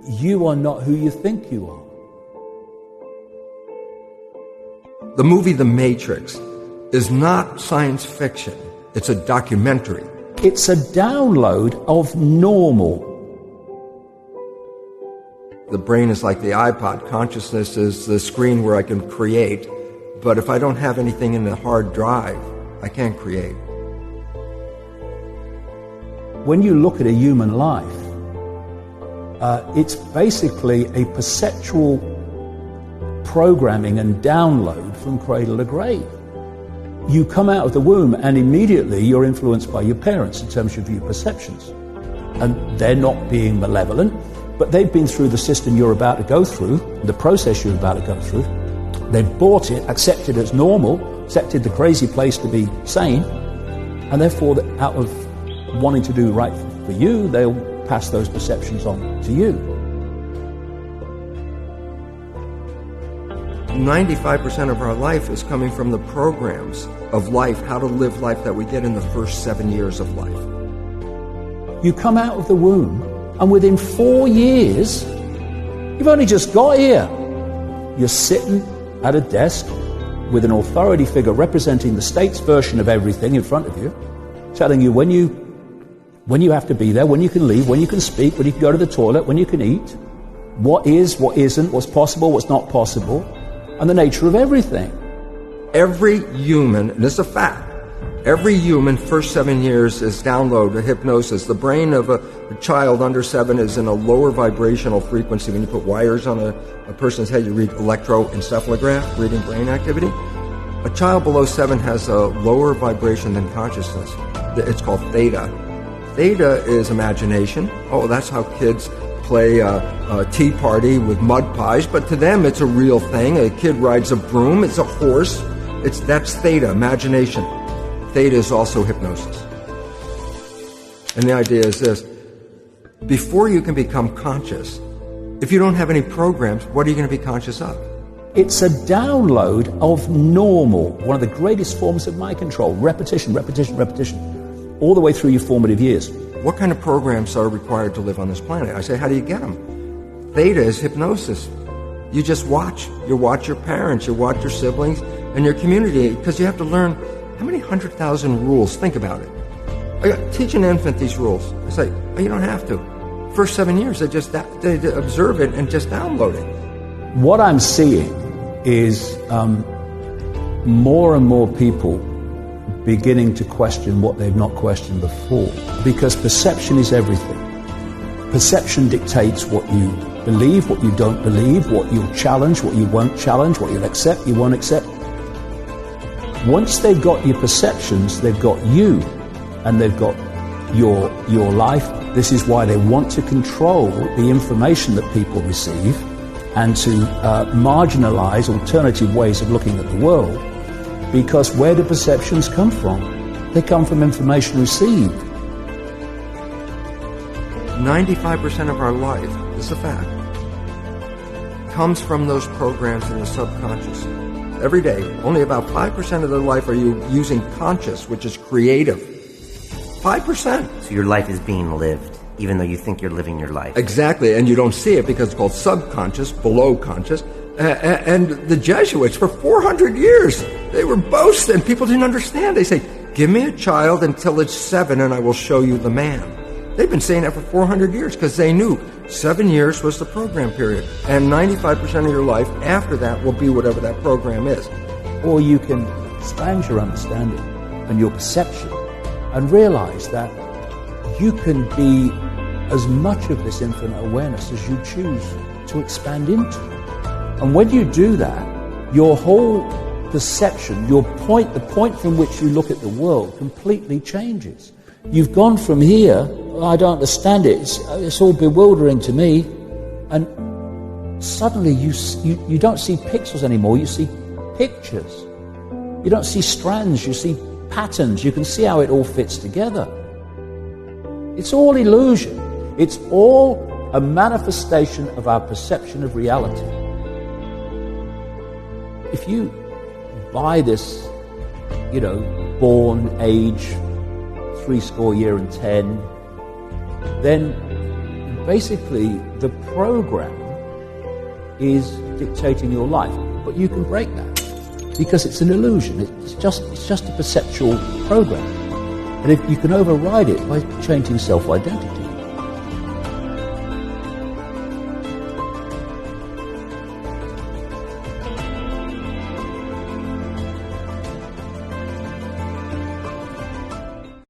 you are not who you think you are. The movie The Matrix is not science fiction. It's a documentary. It's a download of normal. The brain is like the iPod. Consciousness is the screen where I can create. But if I don't have anything in the hard drive, I can't create. When you look at a human life, it's basically a perceptual programming and download from cradle to grave. You come out of the womb and immediately you're influenced by your parents in terms of your perceptions. And they're not being malevolent, but they've been through the system you're about to go through, the process you're about to go through. They've bought it, accepted it as normal, accepted the crazy place to be sane, and therefore out of wanting to do right for you, they'll pass those perceptions on to you. 95% of our life is coming from the programs of life, how to live life that we get in the first 7 years of life. You come out of the womb, and within 4 years, you've only just got here. You're sitting at a desk with an authority figure representing the state's version of everything in front of you, telling you when you have to be there, when you can leave, when you can speak, when you can go to the toilet, when you can eat, what is, what isn't, what's possible, what's not possible, and the nature of everything. Every human, and this is a fact, every human first 7 years is downloaded hypnosis. The brain of a child under 7 is in a lower vibrational frequency. When you put wires on a person's head, you read electroencephalograph, reading brain activity. A child below 7 has a lower vibration than consciousness. It's called theta. Theta is imagination. Oh, that's how kids play a tea party with mud pies, but to them it's a real thing. A kid rides a broom, it's a horse. That's theta, imagination. Theta is also hypnosis. And the idea is this: before you can become conscious, if you don't have any programs, what are you going to be conscious of? It's a download of normal, one of the greatest forms of mind control. Repetition, repetition, repetition, all the way through your formative years. What kind of programs are required to live on this planet? I say, how do you get them? Theta is hypnosis. You just watch. You watch your parents, you watch your siblings, and your community, because you have to learn how many 100,000 rules. Think about it. Teach an infant these rules. I say, oh, you don't have to. First 7 years, they observe it and just download it. What I'm seeing is more and more people beginning to question what they've not questioned before, because perception is everything. Perception dictates what you believe, what you don't believe, what you'll challenge, what you won't challenge, what you'll accept, you won't accept. Once they've got your perceptions, they've got you, and they've got your life. This is why they want to control the information that people receive and to marginalize alternative ways of looking at the world. Because where do perceptions come from? They come from information received. 95% of our life, this is a fact, comes from those programs in the subconscious. Every day, only about 5% of their life are you using conscious, which is creative. 5%. So your life is being lived, even though you think you're living your life. Exactly, and you don't see it because it's called subconscious, below conscious. And the Jesuits, for 400 years, they were boasting. People didn't understand. They say, give me a child until it's 7 and I will show you the man. They've been saying that for 400 years because they knew 7 years was the program period. And 95% of your life after that will be whatever that program is. Or you can expand your understanding and your perception and realize that you can be as much of this infinite awareness as you choose to expand into. And when you do that, your whole perception, the point from which you look at the world completely changes. You've gone from here, I don't understand it, it's all bewildering to me, and suddenly you don't see pixels anymore, you see pictures. You don't see strands, you see patterns, you can see how it all fits together. It's all illusion. It's all a manifestation of our perception of reality. If you buy this, born age 70 years, then basically the program is dictating your life, but you can break that because it's an illusion. It's just a perceptual program. And if you can override it by changing self-identity.